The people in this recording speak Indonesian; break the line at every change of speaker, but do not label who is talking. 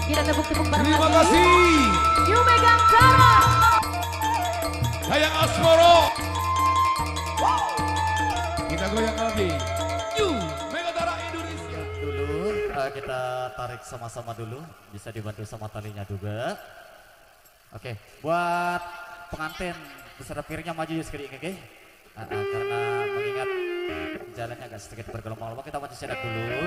Kita tepuk-tepuk bareng
Terima
lagi.
kasih.
Yuk megang cara.
Hayang Asmoro. Kita goyang lagi. Yu Megatara Indonesia.
Dulu kita tarik sama-sama dulu, bisa dibantu sama talinya juga. Oke, buat pengantin beserta piringnya maju sekali oke? Karena mengingat jalannya agak sedikit bergelombang-gelombang, kita maju sedap dulu.